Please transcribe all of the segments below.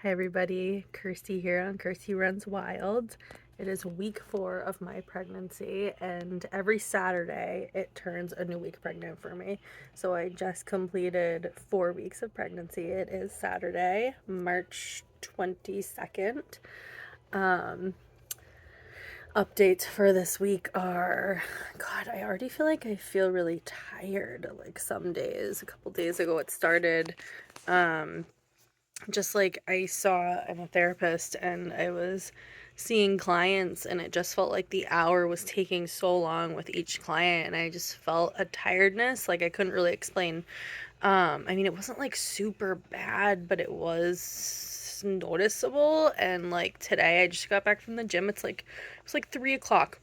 Hi everybody, Kirsty here on Kirsty Runs Wild. It is week 4 of my pregnancy, and every Saturday it turns a new week pregnant for me. So I just completed 4 weeks of pregnancy. It is Saturday, March 22nd. Updates for this week are, God, I already feel like I feel really tired. Like some days, a couple days ago it started. Just like I'm a therapist and I was seeing clients, and it just felt like the hour was taking so long with each client, and I just felt a tiredness. Like I couldn't really explain. I mean, it wasn't like super bad, but it was noticeable. And like today I just got back from the gym. It was like 3 o'clock.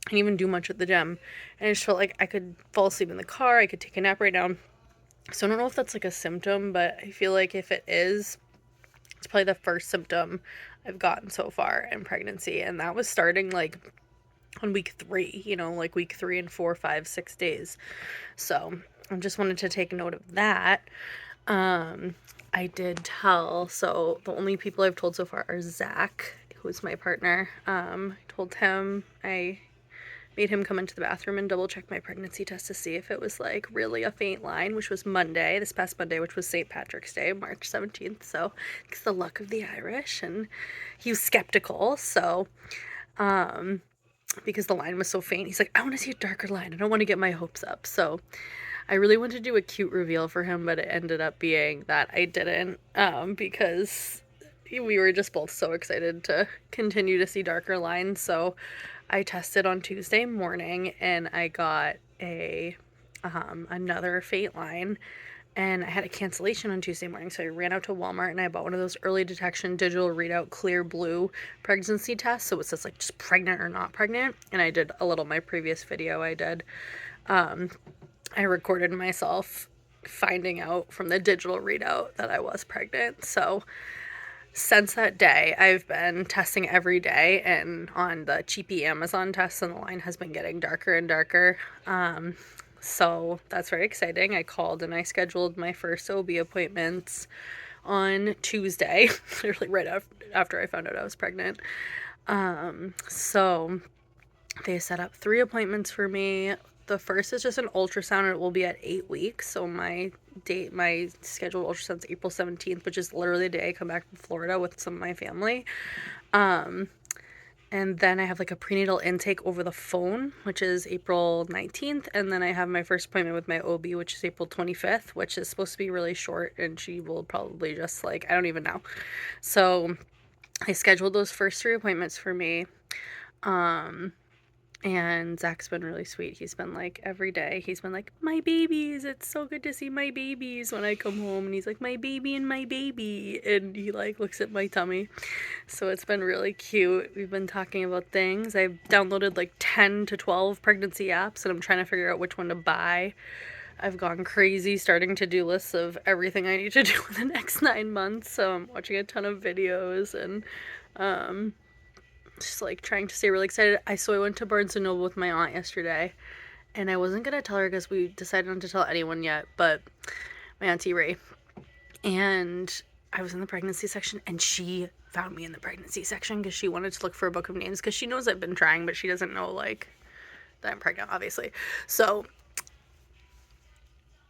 I didn't even do much at the gym, and I just felt like I could fall asleep in the car. I could take a nap right now. So I don't know if that's like a symptom, but I feel like if it is, it's probably the first symptom I've gotten so far in pregnancy. And that was starting like on week 3, like week 3 and 4, 5, 6 days. So I just wanted to take note of that. I did so the only people I've told so far are Zach, who's my partner. I told him, I made him come into the bathroom and double check my pregnancy test to see if it was like really a faint line, which was this past Monday, which was St. Patrick's Day, March 17th. So it's the luck of the Irish. And he was skeptical. So, because the line was so faint, he's like, I want to see a darker line. I don't want to get my hopes up. So I really wanted to do a cute reveal for him, but it ended up being that I didn't, because we were just both so excited to continue to see darker lines. So I tested on Tuesday morning and I got another faint line, and I had a cancellation on Tuesday morning. So I ran out to Walmart and I bought one of those early detection digital readout clear blue pregnancy tests. So it says like just pregnant or not pregnant. And I did a little, my previous video I recorded myself finding out from the digital readout that I was pregnant. So since that day, I've been testing every day, and on the cheapy Amazon tests, and the line has been getting darker and darker. So that's very exciting. I called and I scheduled my first OB appointments on Tuesday, literally right after I found out I was pregnant. So they set up 3 appointments for me. The first is just an ultrasound, and it will be at 8 weeks. So my scheduled ultrasound is April 17th, which is literally the day I come back from Florida with some of my family. And then I have like a prenatal intake over the phone, which is April 19th. And then I have my first appointment with my OB, which is April 25th, which is supposed to be really short. And she will probably just like, I don't even know. So I scheduled those first 3 appointments for me. And Zach's been really sweet. He's been like, every day, he's been like, my babies, it's so good to see my babies when I come home. And he's like, my baby and my baby. And he like looks at my tummy. So it's been really cute. We've been talking about things. I've downloaded like 10 to 12 pregnancy apps, and I'm trying to figure out which one to buy. I've gone crazy starting to do lists of everything I need to do in the next 9 months. So I'm watching a ton of videos and, just like trying to stay really excited. I went to Barnes and Noble with my aunt yesterday, and I wasn't gonna tell her because we decided not to tell anyone yet, but my auntie Ray, and I was in the pregnancy section, and she found me in the pregnancy section because she wanted to look for a book of names, because she knows I've been trying, but she doesn't know like that I'm pregnant, obviously. So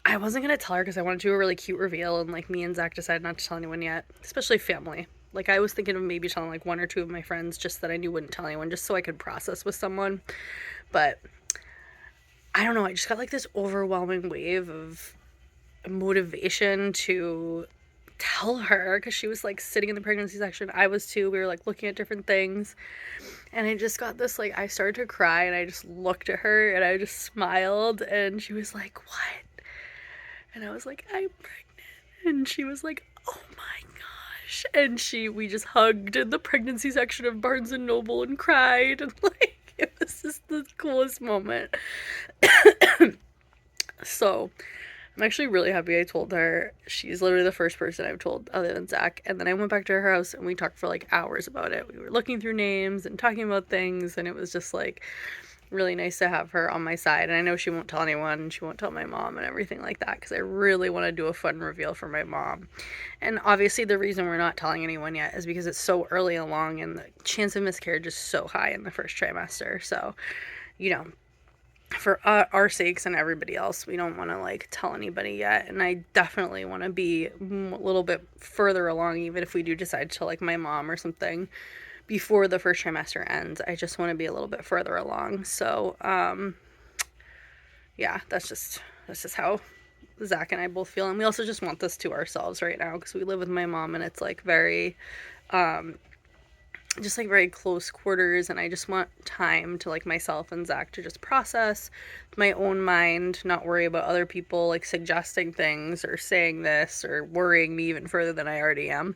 I wasn't gonna tell her because I wanted to do a really cute reveal, and like me and Zach decided not to tell anyone yet, especially family. Like I was thinking of maybe telling like 1 or 2 of my friends, just that I knew wouldn't tell anyone, just so I could process with someone. But I don't know, I just got like this overwhelming wave of motivation to tell her, because she was like sitting in the pregnancy section. I was too. We were like looking at different things. And I just got this like, I started to cry, and I just looked at her and I just smiled, and she was like, what? And I was like, I'm pregnant. And she was like, oh my gosh. And we just hugged in the pregnancy section of Barnes and Noble and cried. And like, it was just the coolest moment. So I'm actually really happy I told her. She's literally the first person I've told other than Zach. And then I went back to her house and we talked for like hours about it. We were looking through names and talking about things. And it was just like, really nice to have her on my side. And I know she won't tell anyone, and she won't tell my mom and everything like that, because I really want to do a fun reveal for my mom. And obviously the reason we're not telling anyone yet is because it's so early along and the chance of miscarriage is so high in the first trimester. So, you know, for our sakes and everybody else, we don't want to like tell anybody yet. And I definitely want to be a little bit further along, even if we do decide to like my mom or something before the first trimester ends. I just want to be a little bit further along. So yeah, that's just how Zach and I both feel. And we also just want this to ourselves right now, because we live with my mom and it's like very just like very close quarters, and I just want time to like myself and Zach to just process my own mind, not worry about other people like suggesting things or saying this or worrying me even further than I already am.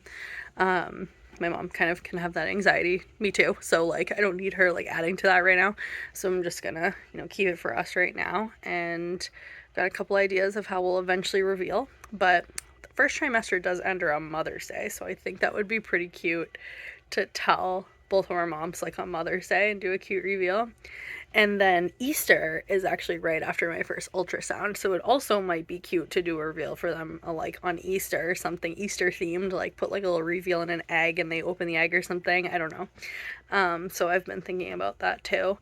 My mom kind of can have that anxiety, me too, so like I don't need her like adding to that right now. So I'm just gonna, you know, keep it for us right now, and got a couple ideas of how we'll eventually reveal. But the first trimester does end around Mother's Day, so I think that would be pretty cute to tell both of our moms like on Mother's Day and do a cute reveal. And then Easter is actually right after my first ultrasound, so it also might be cute to do a reveal for them, like on Easter or something Easter themed, like put like a little reveal in an egg and they open the egg or something. I don't know. So I've been thinking about that too.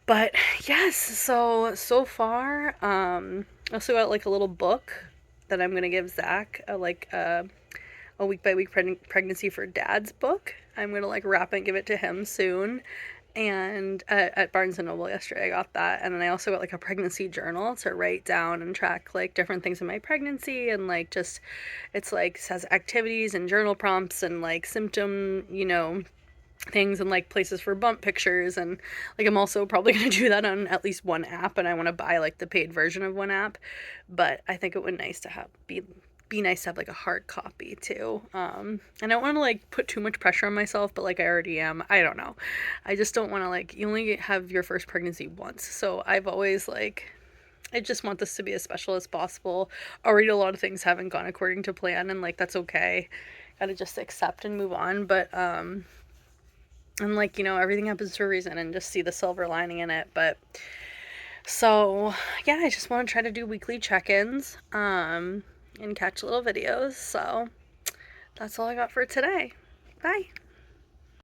But yes, so far, I also got like a little book that I'm gonna give Zach, a week by week pregnancy for dads book. I'm gonna like wrap and give it to him soon. And at Barnes and Noble yesterday I got that, and then I also got like a pregnancy journal to write down and track like different things in my pregnancy, and like just it's like says activities and journal prompts and like symptom, you know, things, and like places for bump pictures. And like I'm also probably going to do that on at least one app, and I want to buy like the paid version of one app, but I think it would nice to have be nice to have like a hard copy too. And I don't want to like put too much pressure on myself, but like I already am. I don't know, I just don't want to like, you only have your first pregnancy once, so I've always like, I just want this to be as special as possible. Already a lot of things haven't gone according to plan, and like that's okay, gotta just accept and move on. But and like, you know, everything happens for a reason, and just see the silver lining in it. But so yeah, I just want to try to do weekly check-ins and catch little videos. So that's all I got for today. Bye.